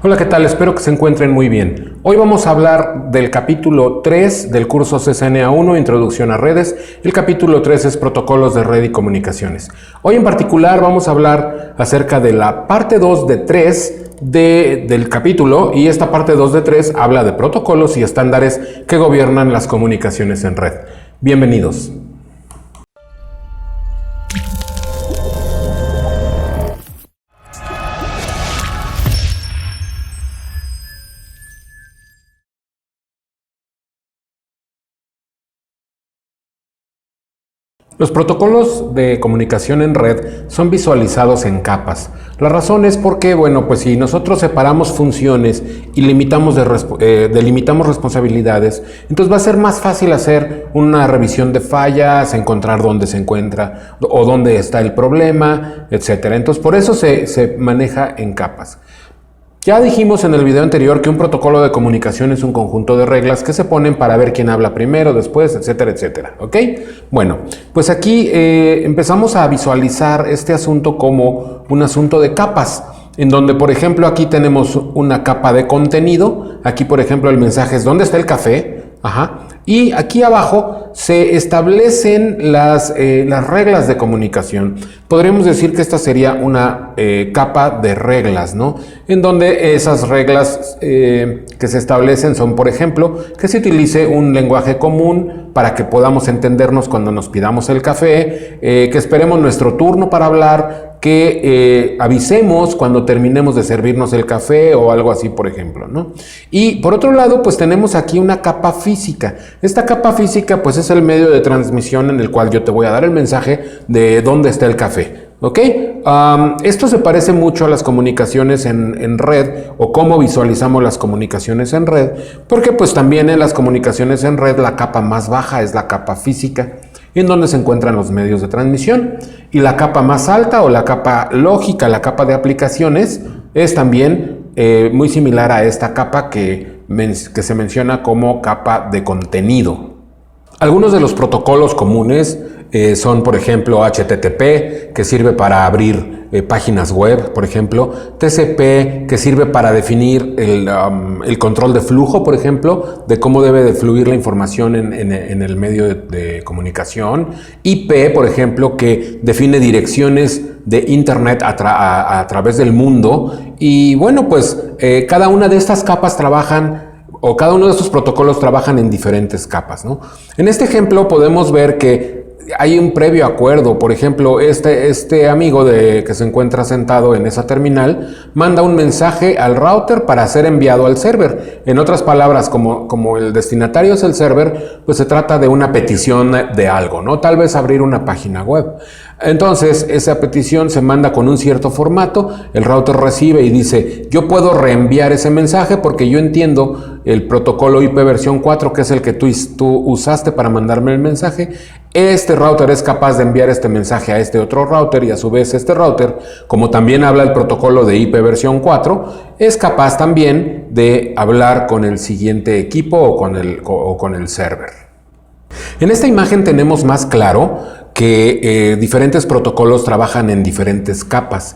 Hola, ¿qué tal? Espero que se encuentren muy bien. Hoy vamos a hablar del capítulo 3 del curso CCNA 1, Introducción a Redes. El capítulo 3 es Protocolos de Red y Comunicaciones. Hoy en particular vamos a hablar acerca de la parte 2 de 3 del capítulo, y esta parte 2 de 3 habla de protocolos y estándares que gobiernan las comunicaciones en red. Bienvenidos. Los protocolos de comunicación en red son visualizados en capas. La razón es porque, pues si nosotros separamos funciones y delimitamos responsabilidades, entonces va a ser más fácil hacer una revisión de fallas, encontrar dónde se encuentra o dónde está el problema, etc. Entonces por eso se maneja en capas. Ya dijimos en el video anterior que un protocolo de comunicación es un conjunto de reglas que se ponen para ver quién habla primero, después, etcétera, etcétera. ¿Ok? Bueno, pues aquí empezamos a visualizar este asunto como un asunto de capas, en donde, por ejemplo, aquí tenemos una capa de contenido. Aquí, por ejemplo, el mensaje es ¿dónde está el café? Y aquí abajo se establecen las reglas de comunicación. Podríamos decir que esta sería una capa de reglas, ¿no? En donde esas reglas que se establecen son, por ejemplo, que se utilice un lenguaje común para que podamos entendernos cuando nos pidamos el café, que esperemos nuestro turno para hablar, que avisemos cuando terminemos de servirnos el café o algo así, por ejemplo, ¿no? Y por otro lado, pues tenemos aquí una capa física. Esta capa física, pues es el medio de transmisión en el cual yo te voy a dar el mensaje de dónde está el café. ¿Ok? Esto se parece mucho a las comunicaciones en red, o cómo visualizamos las comunicaciones en red, porque pues también en las comunicaciones en red la capa más baja es la capa física, en donde se encuentran los medios de transmisión, y la capa más alta o la capa lógica, la capa de aplicaciones, es también muy similar a esta capa que se menciona como capa de contenido. Algunos de los protocolos comunes son, por ejemplo, HTTP, que sirve para abrir páginas web, por ejemplo, TCP, que sirve para definir el control de flujo, por ejemplo, de cómo debe de fluir la información en el medio de comunicación, IP, por ejemplo, que define direcciones de Internet a través del mundo, y pues cada una de estas capas cada uno de estos protocolos trabajan en diferentes capas, ¿no? En este ejemplo podemos ver que hay un previo acuerdo. Por ejemplo, este amigo que se encuentra sentado en esa terminal manda un mensaje al router para ser enviado al server. En otras palabras, como el destinatario es el server, pues se trata de una petición de algo, ¿no? Tal vez abrir una página web. Entonces, esa petición se manda con un cierto formato, el router recibe y dice, yo puedo reenviar ese mensaje porque yo entiendo el protocolo IP versión 4, que es el que tú usaste para mandarme el mensaje. Este router es capaz de enviar este mensaje a este otro router, y a su vez este router, como también habla el protocolo de IP versión 4, es capaz también de hablar con el siguiente equipo o con el server. En esta imagen tenemos más claro que diferentes protocolos trabajan en diferentes capas.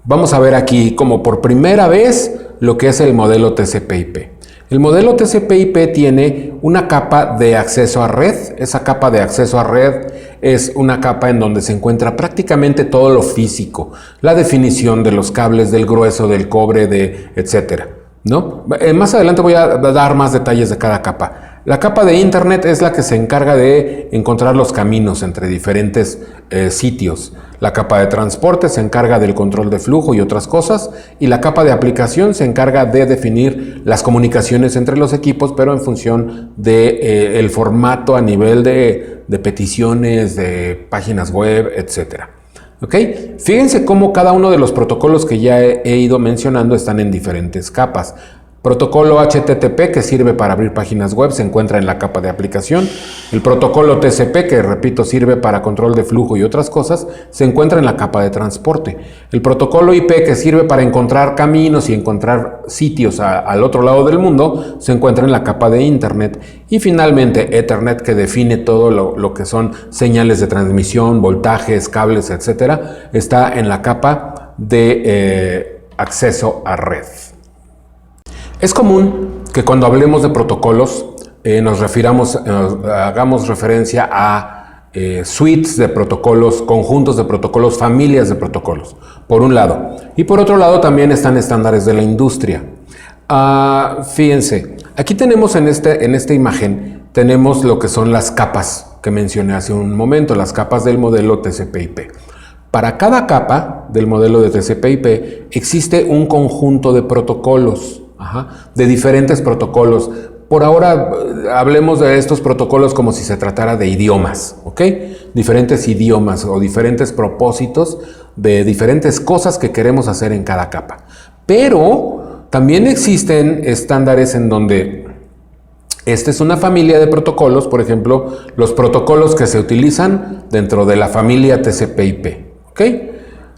Vamos a ver aquí como por primera vez lo que es el modelo TCP/IP. El modelo TCP/IP tiene una capa de acceso a red. Esa capa de acceso a red es una capa en donde se encuentra prácticamente todo lo físico, la definición de los cables, del grueso, del cobre, etcétera, ¿no? Más adelante voy a dar más detalles de cada capa. La capa de Internet es la que se encarga de encontrar los caminos entre diferentes sitios. La capa de transporte se encarga del control de flujo y otras cosas, y la capa de aplicación se encarga de definir las comunicaciones entre los equipos, pero en función de el formato a nivel de peticiones, de páginas web, etcétera. ¿Ok? Fíjense cómo cada uno de los protocolos que ya he ido mencionando están en diferentes capas. Protocolo HTTP, que sirve para abrir páginas web, se encuentra en la capa de aplicación. El protocolo TCP, que repito sirve para control de flujo y otras cosas, se encuentra en la capa de transporte. El protocolo IP, que sirve para encontrar caminos y encontrar sitios al otro lado del mundo, se encuentra en la capa de Internet. Y finalmente Ethernet, que define todo lo que son señales de transmisión, voltajes, cables, etcétera, está en la capa de acceso a red. Es común que cuando hablemos de protocolos hagamos referencia a suites de protocolos, conjuntos de protocolos, familias de protocolos, por un lado. Y por otro lado también están estándares de la industria. Fíjense, aquí tenemos en esta imagen, tenemos lo que son las capas que mencioné hace un momento, las capas del modelo TCP/IP. Para cada capa del modelo de TCP/IP existe un conjunto de protocolos, de diferentes protocolos. Por ahora hablemos de estos protocolos como si se tratara de idiomas, ¿ok? Diferentes idiomas o diferentes propósitos de diferentes cosas que queremos hacer en cada capa. Pero también existen estándares en donde esta es una familia de protocolos, por ejemplo, los protocolos que se utilizan dentro de la familia TCP/IP, ¿ok?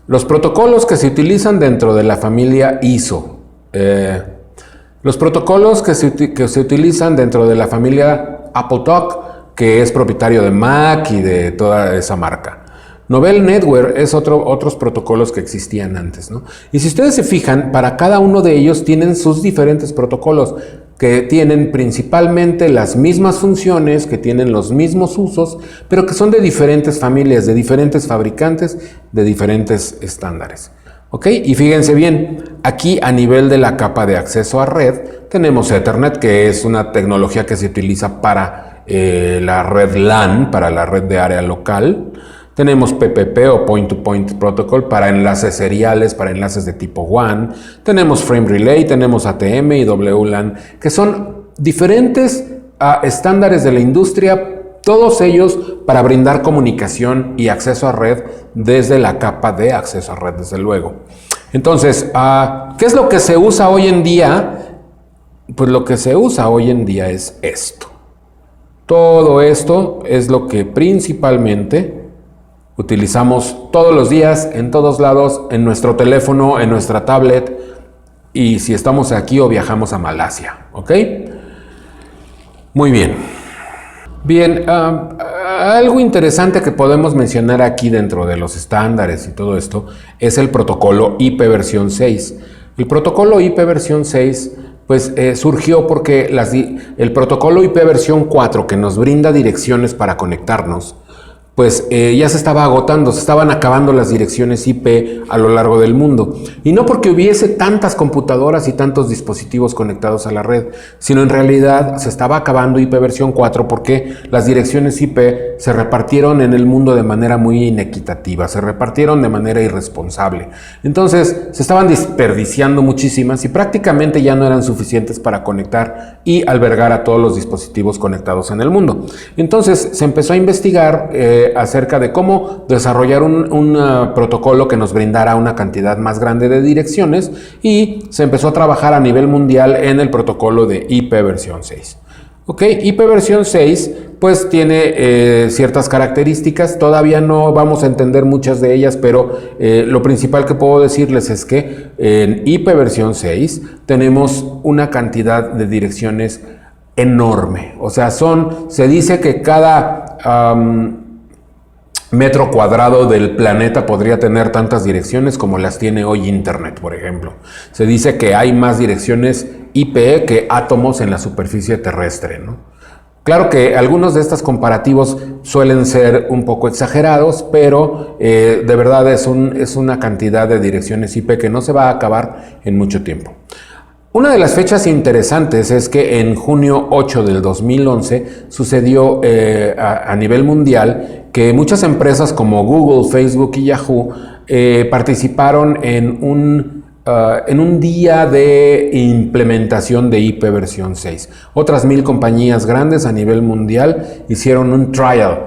Los protocolos que se utilizan dentro de la familia ISO. Los protocolos que se utilizan dentro de la familia AppleTalk, que es propietario de Mac y de toda esa marca. Novell Network es otros protocolos que existían antes, ¿no? Y si ustedes se fijan, para cada uno de ellos tienen sus diferentes protocolos, que tienen principalmente las mismas funciones, que tienen los mismos usos, pero que son de diferentes familias, de diferentes fabricantes, de diferentes estándares. ¿Ok? Y fíjense bien, aquí a nivel de la capa de acceso a red, tenemos Ethernet, que es una tecnología que se utiliza para la red LAN, para la red de área local. Tenemos PPP o Point-to-Point Protocol para enlaces seriales, para enlaces de tipo WAN. Tenemos Frame Relay, tenemos ATM y WLAN, que son diferentes estándares de la industria, todos ellos para brindar comunicación y acceso a red desde la capa de acceso a red, desde luego. Entonces, ¿qué es lo que se usa hoy en día? Pues lo que se usa hoy en día es esto. Todo esto es lo que principalmente utilizamos todos los días, en todos lados, en nuestro teléfono, en nuestra tablet, y si estamos aquí o viajamos a Malasia, ¿ok? Muy bien. Bien, algo interesante que podemos mencionar aquí dentro de los estándares y todo esto es el protocolo IP versión 6. El protocolo IP versión 6 pues surgió porque el protocolo IP versión 4, que nos brinda direcciones para conectarnos, pues ya se estaba agotando, se estaban acabando las direcciones IP a lo largo del mundo. Y no porque hubiese tantas computadoras y tantos dispositivos conectados a la red, sino en realidad se estaba acabando IP versión 4 porque las direcciones IP se repartieron en el mundo de manera muy inequitativa, se repartieron de manera irresponsable. Entonces se estaban desperdiciando muchísimas y prácticamente ya no eran suficientes para conectar y albergar a todos los dispositivos conectados en el mundo. Entonces se empezó a investigar acerca de cómo desarrollar un protocolo que nos brindara una cantidad más grande de direcciones y se empezó a trabajar a nivel mundial en el protocolo de IP versión 6. Ok, IP versión 6 pues tiene ciertas características, todavía no vamos a entender muchas de ellas, pero lo principal que puedo decirles es que en IP versión 6 tenemos una cantidad de direcciones enorme, o sea, se dice que cada metro cuadrado del planeta podría tener tantas direcciones como las tiene hoy Internet, por ejemplo. Se dice que hay más direcciones IP que átomos en la superficie terrestre, ¿no? Claro que algunos de estos comparativos suelen ser un poco exagerados, pero de verdad es una cantidad de direcciones IP que no se va a acabar en mucho tiempo. Una de las fechas interesantes es que en junio 8 del 2011 sucedió a nivel mundial que muchas empresas como Google, Facebook y Yahoo participaron en un día de implementación de IP versión 6. Otras 1000 compañías grandes a nivel mundial hicieron un trial.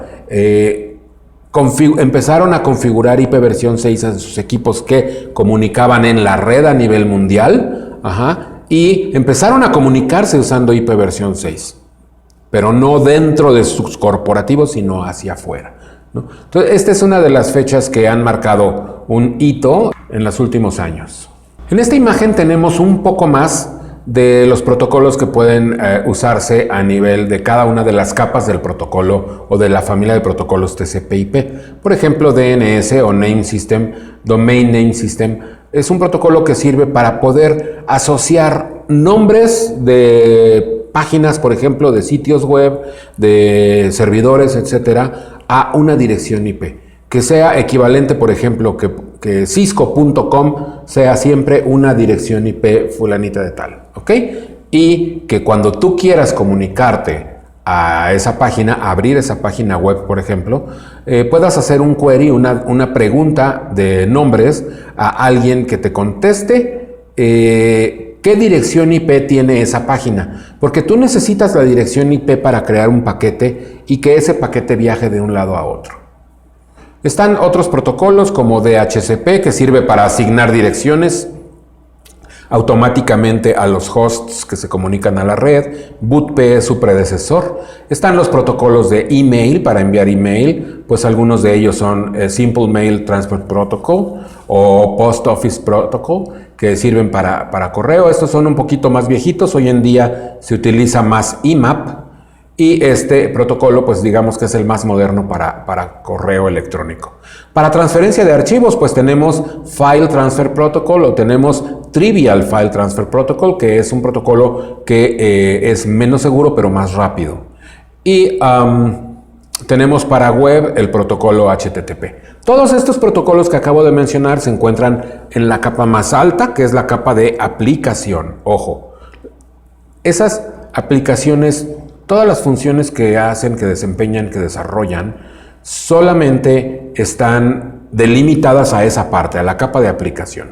Empezaron a configurar IP versión 6 en sus equipos que comunicaban en la red a nivel mundial. Y empezaron a comunicarse usando IP versión 6, pero no dentro de sus corporativos, sino hacia afuera, ¿no? Entonces, esta es una de las fechas que han marcado un hito en los últimos años. En esta imagen tenemos un poco más de los protocolos que pueden usarse a nivel de cada una de las capas del protocolo o de la familia de protocolos TCP/IP. Por ejemplo, DNS o Name System, Domain Name System, es un protocolo que sirve para poder asociar nombres de páginas, por ejemplo, de sitios web, de servidores, etcétera, a una dirección IP. Que sea equivalente, por ejemplo, que cisco.com sea siempre una dirección IP fulanita de tal, ¿ok? Y que cuando tú quieras comunicarte a esa página, abrir esa página web, por ejemplo, puedas hacer un query, una pregunta de nombres a alguien que te conteste qué dirección IP tiene esa página. Porque tú necesitas la dirección IP para crear un paquete y que ese paquete viaje de un lado a otro. Están otros protocolos como DHCP, que sirve para asignar direcciones automáticamente a los hosts que se comunican a la red. BootP es su predecesor. Están los protocolos de email para enviar email, pues algunos de ellos son Simple Mail Transfer Protocol o Post Office Protocol, que sirven para correo. Estos son un poquito más viejitos. Hoy en día se utiliza más IMAP. Y este protocolo, pues digamos que es el más moderno para correo electrónico. Para transferencia de archivos, pues tenemos File Transfer Protocol o tenemos Trivial File Transfer Protocol, que es un protocolo que es menos seguro pero más rápido. Y tenemos para web el protocolo HTTP. Todos estos protocolos que acabo de mencionar se encuentran en la capa más alta, que es la capa de aplicación. Ojo, esas aplicaciones, todas las funciones que hacen, que desempeñan, que desarrollan, solamente están delimitadas a esa parte, a la capa de aplicación.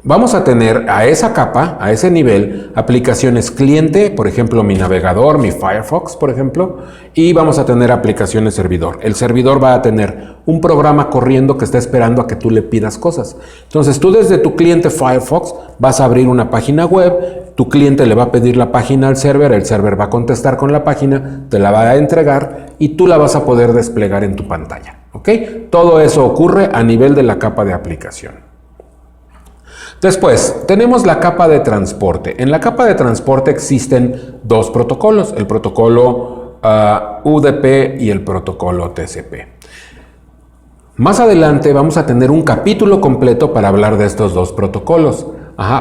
Vamos a tener a esa capa, a ese nivel, aplicaciones cliente, por ejemplo, mi navegador, mi Firefox, por ejemplo, y vamos a tener aplicaciones servidor. El servidor va a tener un programa corriendo que está esperando a que tú le pidas cosas. Entonces, tú desde tu cliente Firefox vas a abrir una página web, tu cliente le va a pedir la página al server, el server va a contestar con la página, te la va a entregar y tú la vas a poder desplegar en tu pantalla, ¿ok? Todo eso ocurre a nivel de la capa de aplicación. Después, tenemos la capa de transporte. En la capa de transporte existen dos protocolos, el protocolo UDP y el protocolo TCP. Más adelante vamos a tener un capítulo completo para hablar de estos dos protocolos.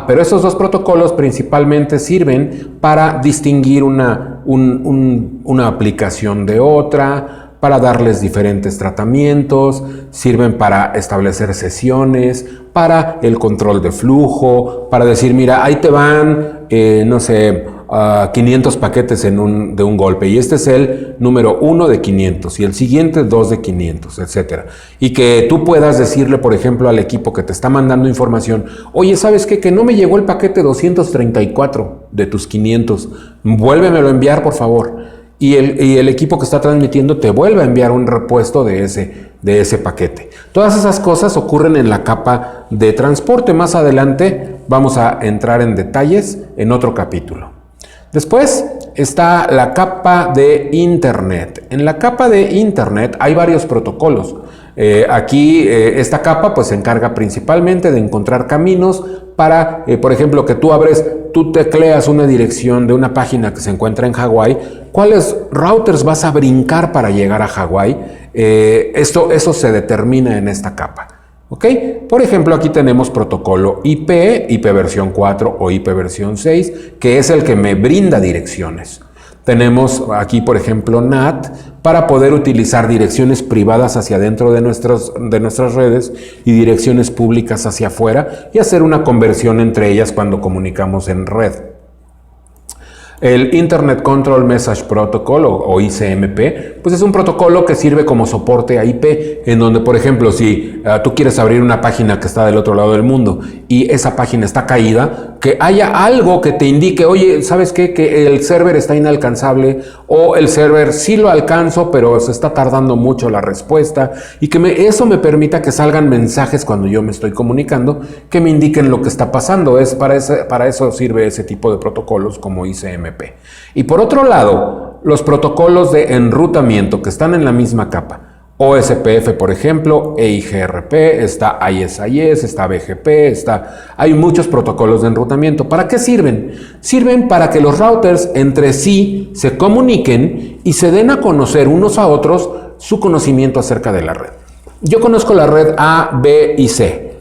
Pero estos dos protocolos principalmente sirven para distinguir una aplicación de otra, para darles diferentes tratamientos, sirven para establecer sesiones, para el control de flujo, para decir, mira, ahí te van, 500 paquetes de un golpe, y este es el número 1 de 500, y el siguiente 2 de 500, etc. Y que tú puedas decirle, por ejemplo, al equipo que te está mandando información, oye, ¿sabes qué? Que no me llegó el paquete 234 de tus 500, vuélvemelo a enviar, por favor. Y el equipo que está transmitiendo te vuelve a enviar un repuesto de ese paquete. Todas esas cosas ocurren en la capa de transporte. Más adelante vamos a entrar en detalles en otro capítulo. Después está la capa de Internet. En la capa de Internet hay varios protocolos. Esta capa pues se encarga principalmente de encontrar caminos para, por ejemplo, que tú tecleas una dirección de una página que se encuentra en Hawái, ¿cuáles routers vas a brincar para llegar a Hawái? Eso se determina en esta capa. ¿Ok? Por ejemplo, aquí tenemos protocolo IP versión 4 o IP versión 6, que es el que me brinda direcciones. Tenemos aquí, por ejemplo, NAT para poder utilizar direcciones privadas hacia adentro de nuestras redes y direcciones públicas hacia afuera y hacer una conversión entre ellas cuando comunicamos en red. El Internet Control Message Protocol o ICMP, pues es un protocolo que sirve como soporte a IP, en donde, por ejemplo, si tú quieres abrir una página que está del otro lado del mundo y esa página está caída, que haya algo que te indique, oye, ¿sabes qué? Que el server está inalcanzable o el server sí lo alcanzo, pero se está tardando mucho la respuesta y que eso me permita que salgan mensajes cuando yo me estoy comunicando que me indiquen lo que está pasando. Para eso sirve ese tipo de protocolos como ICMP. Y por otro lado, los protocolos de enrutamiento que están en la misma capa. OSPF, por ejemplo, EIGRP, está ISIS, está BGP, hay muchos protocolos de enrutamiento. ¿Para qué sirven? Sirven para que los routers entre sí se comuniquen y se den a conocer unos a otros su conocimiento acerca de la red. Yo conozco la red A, B y C.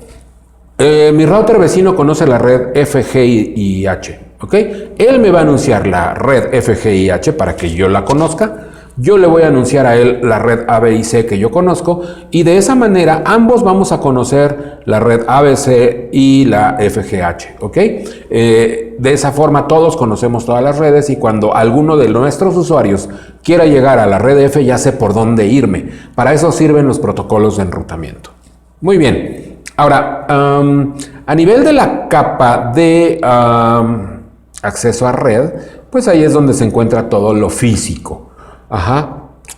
Mi router vecino conoce la red F, G y H. ¿ok? Él me va a anunciar la red FGIH para que yo la conozca. Yo le voy a anunciar a él la red ABC que yo conozco y de esa manera ambos vamos a conocer la red ABC y la FGH, ¿ok? De esa forma todos conocemos todas las redes y cuando alguno de nuestros usuarios quiera llegar a la red F ya sé por dónde irme. Para eso sirven los protocolos de enrutamiento. Muy bien. Ahora, a nivel de la capa de acceso a red, pues ahí es donde se encuentra todo lo físico.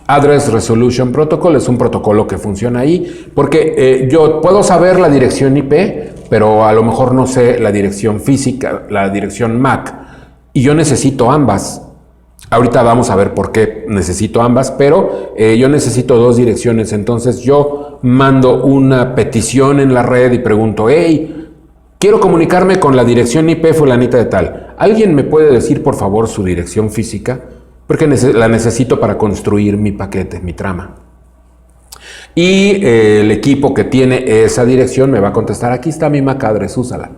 Address Resolution Protocol es un protocolo que funciona ahí porque yo puedo saber la dirección IP, pero a lo mejor no sé la dirección física, la dirección MAC, y yo necesito ambas. Ahorita vamos a ver por qué necesito ambas, pero yo necesito dos direcciones, entonces yo mando una petición en la red y pregunto, hey, quiero comunicarme con la dirección IP fulanita de tal. ¿Alguien me puede decir por favor su dirección física? Porque la necesito para construir mi paquete, mi trama. Y el equipo que tiene esa dirección me va a contestar, aquí está mi MAC address, úsala.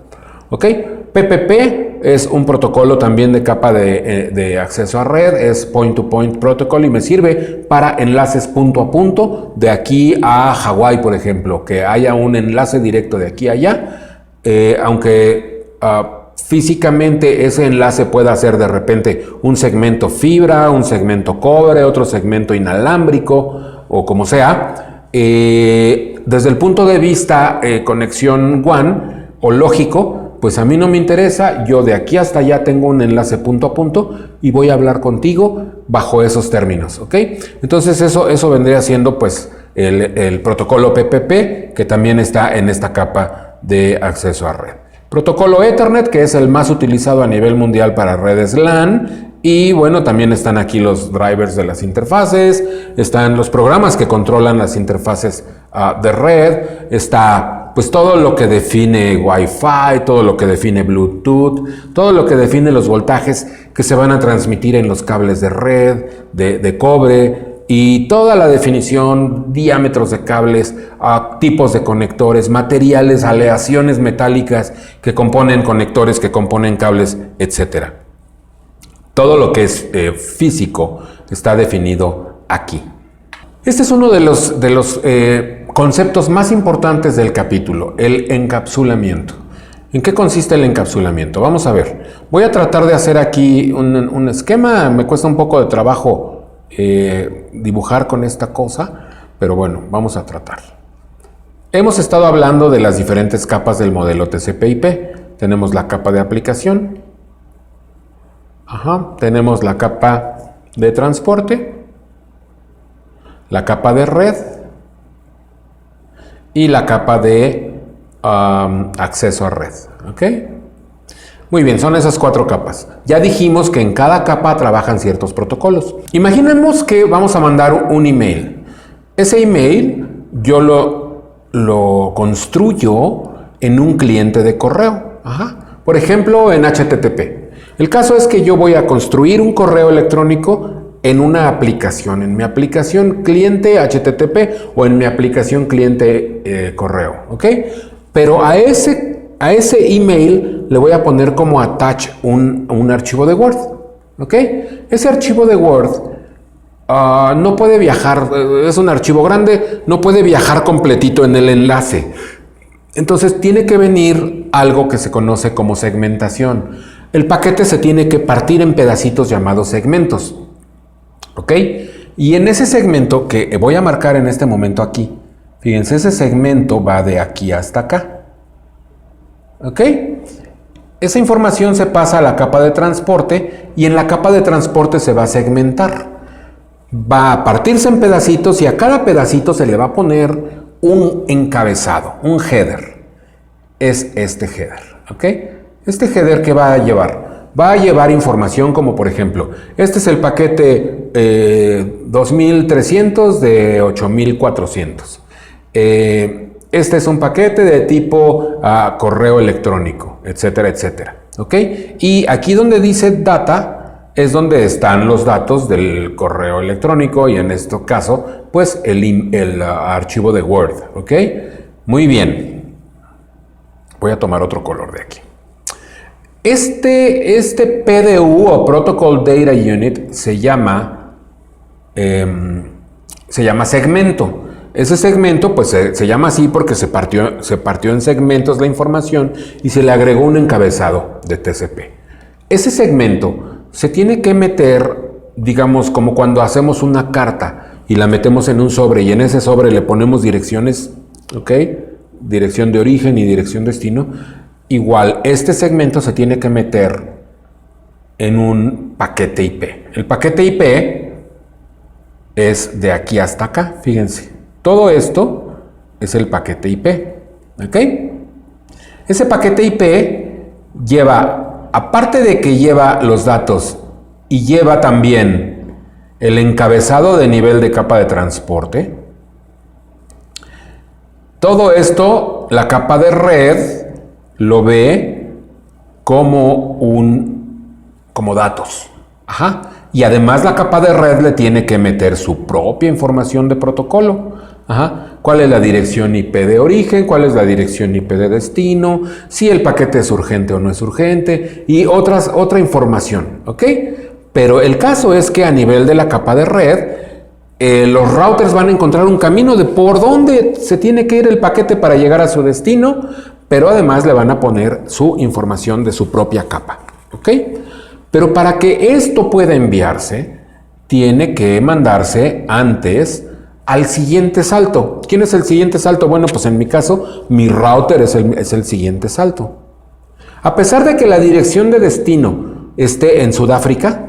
¿Ok? PPP es un protocolo también de capa de acceso a red, es Point-to-Point Protocol y me sirve para enlaces punto a punto, de aquí a Hawái, por ejemplo, que haya un enlace directo de aquí a allá, aunque físicamente ese enlace puede ser de repente un segmento fibra, un segmento cobre, otro segmento inalámbrico o como sea. Desde el punto de vista conexión WAN o lógico, pues a mí no me interesa, yo de aquí hasta allá tengo un enlace punto a punto y voy a hablar contigo bajo esos términos, ¿ok? Entonces eso vendría siendo pues el protocolo PPP que también está en esta capa de acceso a red. Protocolo Ethernet, que es el más utilizado a nivel mundial para redes LAN. Y bueno, también están aquí los drivers de las interfaces, están los programas que controlan las interfaces de red, está pues todo lo que define Wi-Fi, todo lo que define Bluetooth, todo lo que define los voltajes que se van a transmitir en los cables de red, de cobre, y toda la definición, diámetros de cables, tipos de conectores, materiales, aleaciones metálicas que componen conectores, que componen cables, etc. Todo lo que es físico está definido aquí. Este es uno de los conceptos más importantes del capítulo, el encapsulamiento. ¿En qué consiste el encapsulamiento? Vamos a ver. Voy a tratar de hacer aquí un esquema, me cuesta un poco de trabajo dibujar con esta cosa, pero bueno, vamos a tratar. Hemos estado hablando de las diferentes capas del modelo TCP/IP. Tenemos la capa de aplicación, tenemos la capa de transporte, la capa de red y la capa de acceso a red, ¿ok? Muy bien, son esas cuatro capas. Ya dijimos que en cada capa trabajan ciertos protocolos. Imaginemos que vamos a mandar un email. Ese email yo lo construyo en un cliente de correo. Por ejemplo, en HTTP. El caso es que yo voy a construir un correo electrónico en una aplicación, en mi aplicación cliente HTTP o en mi aplicación cliente correo, ¿ok? Pero a ese email le voy a poner como attach un archivo de Word, ¿ok? Ese archivo de Word no puede viajar, es un archivo grande, no puede viajar completito en el enlace. Entonces tiene que venir algo que se conoce como segmentación. El paquete se tiene que partir en pedacitos llamados segmentos, ¿ok? Y en ese segmento que voy a marcar en este momento aquí, fíjense, ese segmento va de aquí hasta acá, ¿ok? Esa información se pasa a la capa de transporte y en la capa de transporte se va a segmentar. Va a partirse en pedacitos y a cada pedacito se le va a poner un encabezado, un header. Es este header, ¿ok? Este header, ¿qué va a llevar? Va a llevar información como por ejemplo, este es el paquete 2300 de 8400. Este es un paquete de tipo correo electrónico, etcétera, etcétera. ¿Ok? Y aquí donde dice data es donde están los datos del correo electrónico y en este caso, pues el archivo de Word. ¿Ok? Muy bien. Voy a tomar otro color de aquí. Este PDU o Protocol Data Unit se llama segmento. Ese segmento pues se llama así porque se partió en segmentos la información y se le agregó un encabezado de TCP. Ese segmento se tiene que meter, digamos, como cuando hacemos una carta y la metemos en un sobre y en ese sobre le ponemos direcciones, ¿ok? Dirección de origen y dirección destino. Igual, este segmento se tiene que meter en un paquete IP. El paquete IP es de aquí hasta acá, fíjense. Todo esto es el paquete IP, ¿ok? Ese paquete IP lleva, aparte de que lleva los datos y lleva también el encabezado de nivel de capa de transporte, todo esto, la capa de red lo ve como datos. Ajá. Y además la capa de red le tiene que meter su propia información de protocolo. Ajá. ¿Cuál es la dirección IP de origen? ¿Cuál es la dirección IP de destino? Si el paquete es urgente o no es urgente. Y otra información. ¿Ok? Pero el caso es que a nivel de la capa de red, los routers van a encontrar un camino de por dónde se tiene que ir el paquete para llegar a su destino, pero además le van a poner su información de su propia capa. ¿Ok? Pero para que esto pueda enviarse, tiene que mandarse antes al siguiente salto. ¿Quién es el siguiente salto? Bueno, pues en mi caso, mi router es el siguiente salto. A pesar de que la dirección de destino esté en Sudáfrica,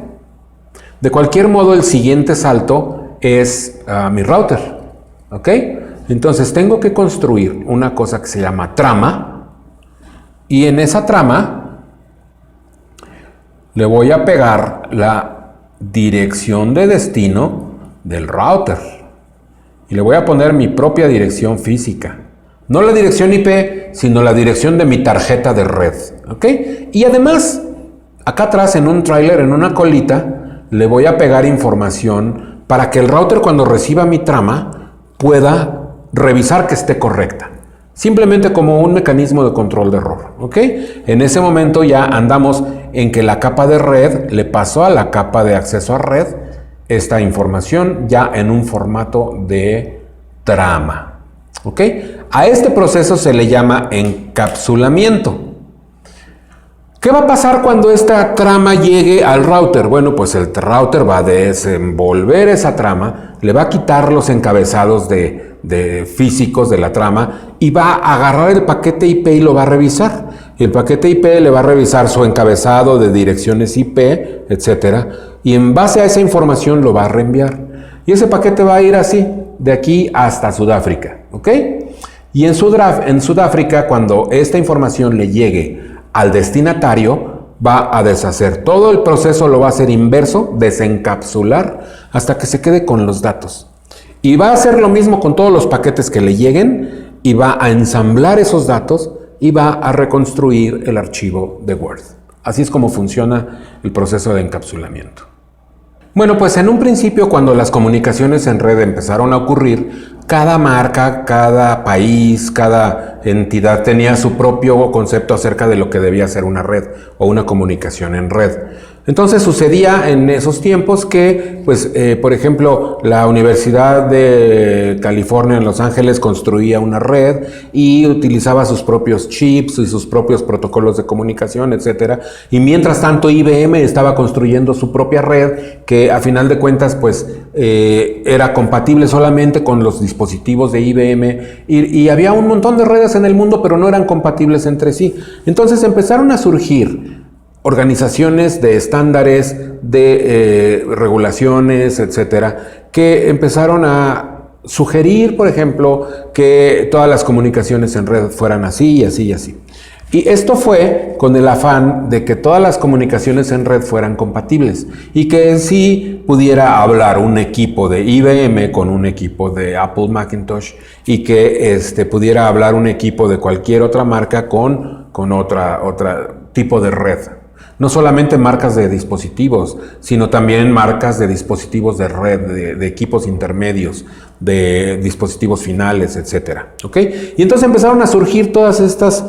de cualquier modo el siguiente salto es mi router. ¿Ok? Entonces tengo que construir una cosa que se llama trama, y en esa trama le voy a pegar la dirección de destino del router y le voy a poner mi propia dirección física. No la dirección IP, sino la dirección de mi tarjeta de red. ¿Ok? Y además, acá atrás en un tráiler, en una colita, le voy a pegar información para que el router, cuando reciba mi trama, pueda revisar que esté correcta. Simplemente como un mecanismo de control de error. ¿Ok? En ese momento ya andamos en que la capa de red le pasó a la capa de acceso a red esta información ya en un formato de trama. ¿Ok? A este proceso se le llama encapsulamiento. ¿Qué va a pasar cuando esta trama llegue al router? Bueno, pues el router va a desenvolver esa trama, le va a quitar los encabezados de físicos de la trama y va a agarrar el paquete IP y lo va a revisar. El paquete IP le va a revisar su encabezado de direcciones IP, etcétera, y en base a esa información lo va a reenviar. Y ese paquete va a ir así, de aquí hasta Sudáfrica, ¿ok? Y en Sudáfrica, cuando esta información le llegue al destinatario, va a deshacer todo el proceso, lo va a hacer inverso, desencapsular, hasta que se quede con los datos. Y va a hacer lo mismo con todos los paquetes que le lleguen y va a ensamblar esos datos y va a reconstruir el archivo de Word. Así es como funciona el proceso de encapsulamiento. Bueno, pues en un principio, cuando las comunicaciones en red empezaron a ocurrir, cada marca, cada país, cada entidad tenía su propio concepto acerca de lo que debía ser una red o una comunicación en red. Entonces sucedía en esos tiempos que, pues, por ejemplo, la Universidad de California en Los Ángeles construía una red y utilizaba sus propios chips y sus propios protocolos de comunicación, etcétera. Y mientras tanto, IBM estaba construyendo su propia red que, a final de cuentas, pues, era compatible solamente con los dispositivos de IBM y había un montón de redes en el mundo, pero no eran compatibles entre sí. Entonces empezaron a surgir organizaciones de estándares, de regulaciones, etcétera, que empezaron a sugerir, por ejemplo, que todas las comunicaciones en red fueran así y así y así. Y esto fue con el afán de que todas las comunicaciones en red fueran compatibles y que sí pudiera hablar un equipo de IBM con un equipo de Apple Macintosh y que pudiera hablar un equipo de cualquier otra marca con otra tipo de red. No solamente marcas de dispositivos, sino también marcas de dispositivos de red, de equipos intermedios, de dispositivos finales, etcétera. ¿Ok? Y entonces empezaron a surgir todas estas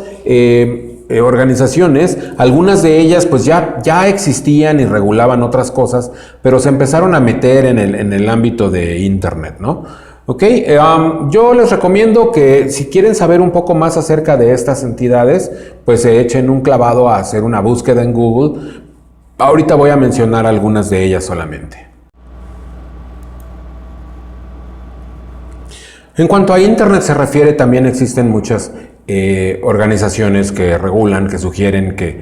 organizaciones, algunas de ellas pues ya existían y regulaban otras cosas, pero se empezaron a meter en el ámbito de Internet, ¿no? Ok, yo les recomiendo que si quieren saber un poco más acerca de estas entidades, pues se echen un clavado a hacer una búsqueda en Google. Ahorita voy a mencionar algunas de ellas solamente. En cuanto a Internet se refiere, también existen muchas organizaciones que regulan, que sugieren, que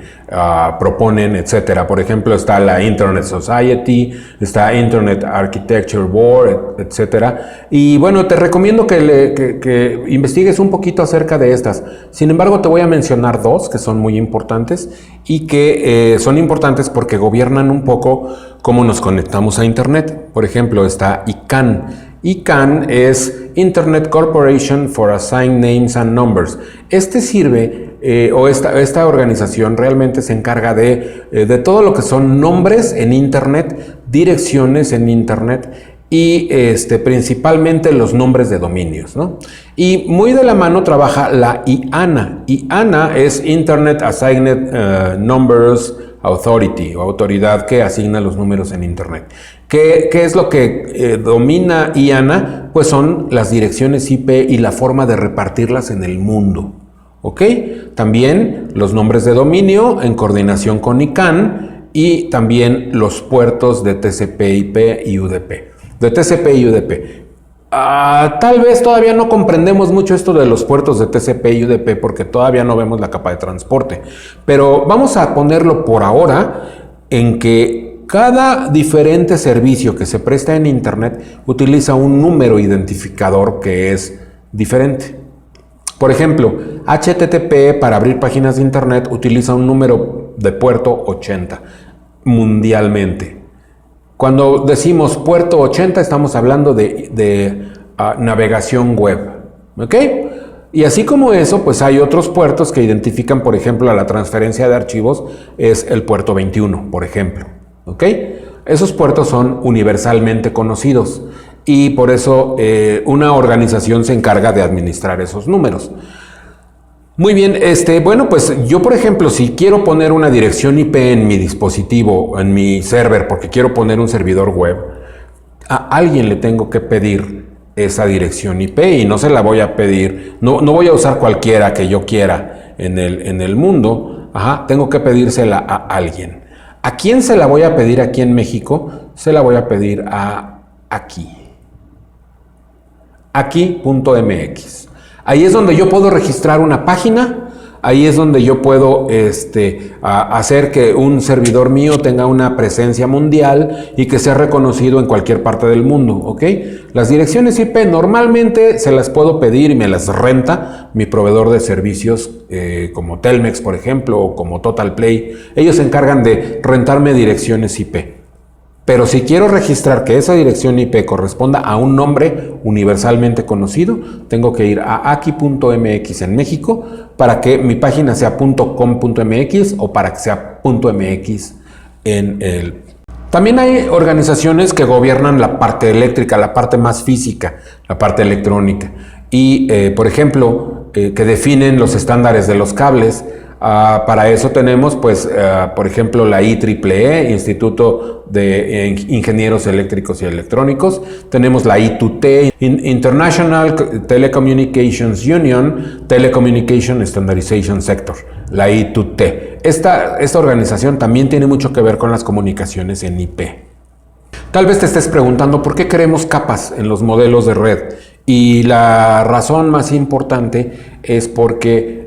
proponen, etcétera. Por ejemplo, está la Internet Society, está Internet Architecture Board, etcétera. Y bueno, te recomiendo que investigues un poquito acerca de estas. Sin embargo, te voy a mencionar dos que son muy importantes y que son importantes porque gobiernan un poco cómo nos conectamos a Internet. Por ejemplo, está ICANN. ICANN es Internet Corporation for Assigned Names and Numbers. Este sirve, esta organización realmente se encarga de todo lo que son nombres en Internet, direcciones en Internet y principalmente los nombres de dominios, ¿no? Y muy de la mano trabaja la IANA. IANA es Internet Assigned Numbers Authority, o autoridad que asigna los números en Internet. ¿Qué es lo que domina IANA? Pues son las direcciones IP y la forma de repartirlas en el mundo. ¿Ok? También los nombres de dominio en coordinación con ICANN y también los puertos de TCP/IP y UDP. De TCP y UDP. Tal vez todavía no comprendemos mucho esto de los puertos de TCP y UDP porque todavía no vemos la capa de transporte, pero vamos a ponerlo por ahora en que cada diferente servicio que se presta en Internet utiliza un número identificador que es diferente. Por ejemplo, HTTP para abrir páginas de Internet utiliza un número de puerto 80 mundialmente. Cuando decimos puerto 80 estamos hablando de navegación web, ¿ok? Y así como eso, pues hay otros puertos que identifican, por ejemplo, a la transferencia de archivos, es el puerto 21, por ejemplo, ¿ok? Esos puertos son universalmente conocidos y por eso una organización se encarga de administrar esos números. Muy bien, bueno, pues yo, por ejemplo, si quiero poner una dirección IP en mi dispositivo, en mi server, porque quiero poner un servidor web, a alguien le tengo que pedir esa dirección IP y no se la voy a pedir, no voy a usar cualquiera que yo quiera en el mundo, tengo que pedírsela a alguien. ¿A quién se la voy a pedir aquí en México? Se la voy a pedir a aquí.mx. Ahí es donde yo puedo registrar una página, ahí es donde yo puedo hacer que un servidor mío tenga una presencia mundial y que sea reconocido en cualquier parte del mundo, ¿ok? Las direcciones IP normalmente se las puedo pedir y me las renta mi proveedor de servicios como Telmex, por ejemplo, o como Total Play. Ellos se encargan de rentarme direcciones IP. Pero si quiero registrar que esa dirección IP corresponda a un nombre universalmente conocido, tengo que ir a aquí.mx en México para que mi página sea .com.mx o para que sea .mx en el... También hay organizaciones que gobiernan la parte eléctrica, la parte más física, la parte electrónica. Y, por ejemplo, que definen los estándares de los cables. Para eso tenemos, pues, por ejemplo, la IEEE, Instituto de Ingenieros Eléctricos y Electrónicos. Tenemos la I2T, International Telecommunications Union, Telecommunication Standardization Sector, la I2T. Esta organización también tiene mucho que ver con las comunicaciones en IP. Tal vez te estés preguntando por qué queremos capas en los modelos de red. Y la razón más importante es porque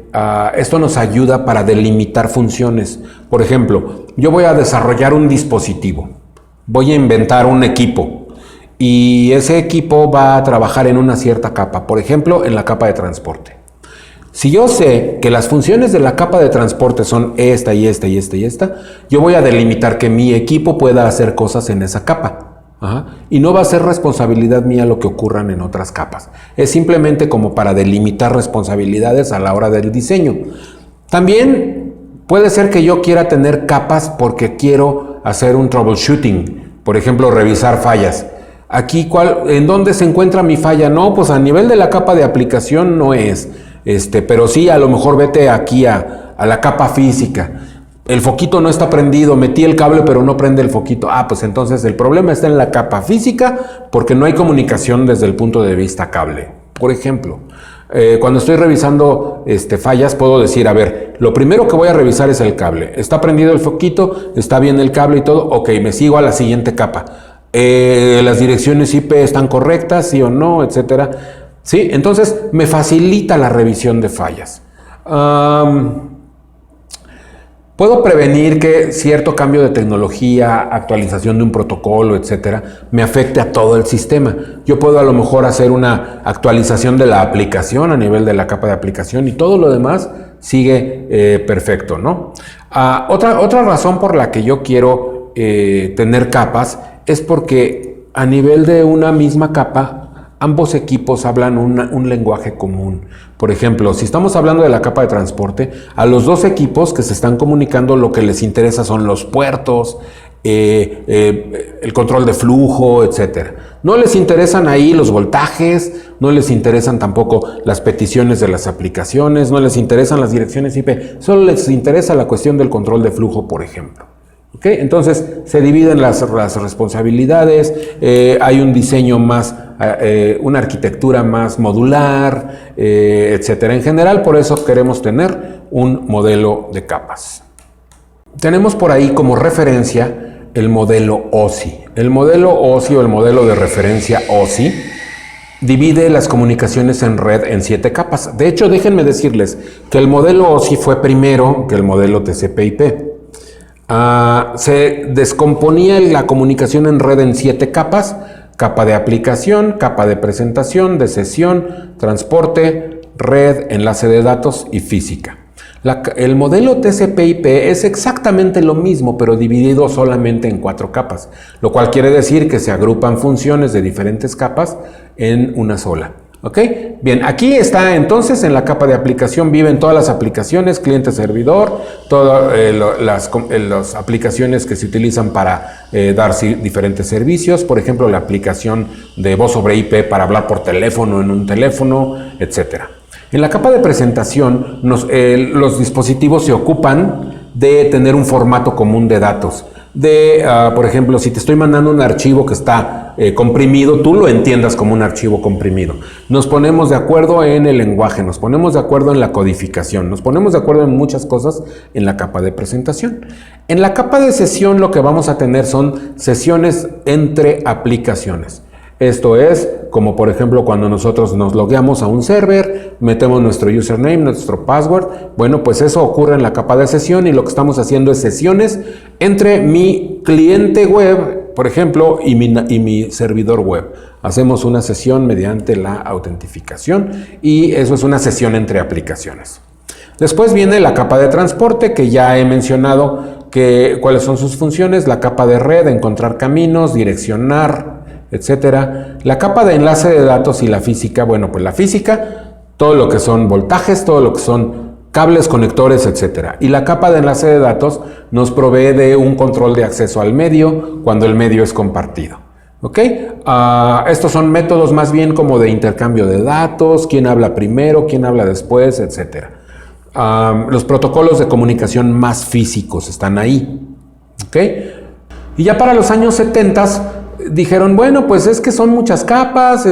esto nos ayuda para delimitar funciones. Por ejemplo, yo voy a desarrollar un dispositivo, voy a inventar un equipo y ese equipo va a trabajar en una cierta capa, por ejemplo, en la capa de transporte. Si yo sé que las funciones de la capa de transporte son esta y esta y esta y esta, yo voy a delimitar que mi equipo pueda hacer cosas en esa capa. Y no va a ser responsabilidad mía lo que ocurran en otras capas. Es simplemente como para delimitar responsabilidades a la hora del diseño. También puede ser que yo quiera tener capas porque quiero hacer un troubleshooting, por ejemplo, revisar fallas. Aquí, ¿en dónde se encuentra mi falla? No, pues a nivel de la capa de aplicación no es. Pero sí, a lo mejor vete aquí a la capa física. El foquito no está prendido, metí el cable pero no prende el foquito. Pues entonces el problema está en la capa física porque no hay comunicación desde el punto de vista cable. Por ejemplo, cuando estoy revisando fallas puedo decir, a ver, lo primero que voy a revisar es el cable. Está prendido el foquito, está bien el cable y todo, ok, me sigo a la siguiente capa. Las direcciones IP están correctas, sí o no, etcétera. Sí, entonces me facilita la revisión de fallas. Puedo prevenir que cierto cambio de tecnología, actualización de un protocolo, etcétera, me afecte a todo el sistema. Yo puedo a lo mejor hacer una actualización de la aplicación a nivel de la capa de aplicación y todo lo demás sigue perfecto, ¿no? Otra razón por la que yo quiero tener capas es porque a nivel de una misma capa, ambos equipos hablan un lenguaje común. Por ejemplo, si estamos hablando de la capa de transporte, a los dos equipos que se están comunicando lo que les interesa son los puertos, el control de flujo, etc. No les interesan ahí los voltajes, no les interesan tampoco las peticiones de las aplicaciones, no les interesan las direcciones IP, solo les interesa la cuestión del control de flujo, por ejemplo. ¿Okay? Entonces se dividen las responsabilidades, hay un diseño más, una arquitectura más modular, etcétera. En general, por eso queremos tener un modelo de capas. Tenemos por ahí como referencia el modelo OSI. El modelo OSI o el modelo de referencia OSI divide las comunicaciones en red en 7 capas. De hecho, déjenme decirles que el modelo OSI fue primero que el modelo TCP/IP. Se descomponía la comunicación en red en 7 capas: capa de aplicación, capa de presentación, de sesión, transporte, red, enlace de datos y física. El modelo TCP/IP es exactamente lo mismo, pero dividido solamente en 4 capas, lo cual quiere decir que se agrupan funciones de diferentes capas en una sola. ¿Ok? Bien, aquí está entonces en la capa de aplicación, viven todas las aplicaciones, cliente-servidor, todas las aplicaciones que se utilizan para dar diferentes servicios, por ejemplo, la aplicación de voz sobre IP para hablar por teléfono en un teléfono, etc. En la capa de presentación, los dispositivos se ocupan de tener un formato común de datos. Por ejemplo, si te estoy mandando un archivo que está comprimido, tú lo entiendas como un archivo comprimido. Nos ponemos de acuerdo en el lenguaje, nos ponemos de acuerdo en la codificación, nos ponemos de acuerdo en muchas cosas en la capa de presentación. En la capa de sesión lo que vamos a tener son sesiones entre aplicaciones. Esto es como por ejemplo cuando nosotros nos logueamos a un server, metemos nuestro username, nuestro password. Bueno, pues eso ocurre en la capa de sesión y lo que estamos haciendo es sesiones entre mi cliente web, por ejemplo, y mi servidor web. Hacemos una sesión mediante la autentificación y eso es una sesión entre aplicaciones. Después viene la capa de transporte, que ya he mencionado cuáles son sus funciones. La capa de red, encontrar caminos, direccionar, etcétera. La capa de enlace de datos y la física, bueno, pues la física, todo lo que son voltajes, todo lo que son cables, conectores, etcétera. Y la capa de enlace de datos nos provee de un control de acceso al medio cuando el medio es compartido. ¿Ok? Estos son métodos más bien como de intercambio de datos, quién habla primero, quién habla después, etcétera. Los protocolos de comunicación más físicos están ahí. ¿Ok? Y ya para los años 70 dijeron, bueno, pues es que son muchas capas,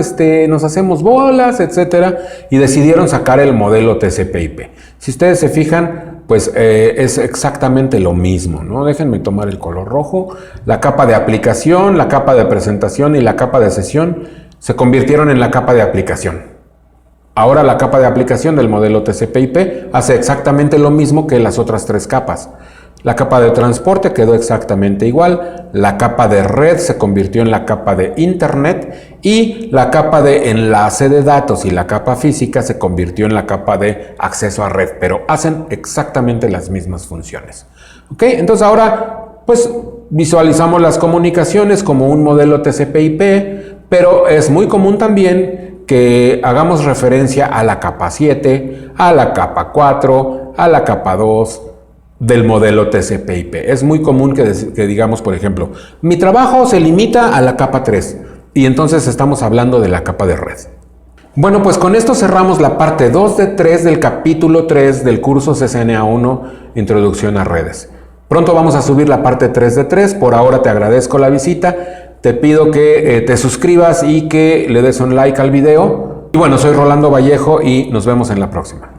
nos hacemos bolas, etcétera, y decidieron sacar el modelo TCP/IP. Si ustedes se fijan, pues es exactamente lo mismo, ¿no? Déjenme tomar el color rojo. La capa de aplicación, la capa de presentación y la capa de sesión se convirtieron en la capa de aplicación. Ahora la capa de aplicación del modelo TCP/IP hace exactamente lo mismo que las otras 3 capas. La capa de transporte quedó exactamente igual, la capa de red se convirtió en la capa de internet y la capa de enlace de datos y la capa física se convirtió en la capa de acceso a red, pero hacen exactamente las mismas funciones. ¿Ok? Entonces ahora pues visualizamos las comunicaciones como un modelo TCP/IP, pero es muy común también que hagamos referencia a la capa 7, a la capa 4, a la capa 2, del modelo TCP/IP. Es muy común que digamos, por ejemplo, mi trabajo se limita a la capa 3 y entonces estamos hablando de la capa de red. Bueno, pues con esto cerramos la parte 2 de 3 del capítulo 3 del curso CCNA1, Introducción a Redes. Pronto vamos a subir la parte 3 de 3, por ahora te agradezco la visita, te pido que te suscribas y que le des un like al video. Y bueno, soy Rolando Vallejo y nos vemos en la próxima.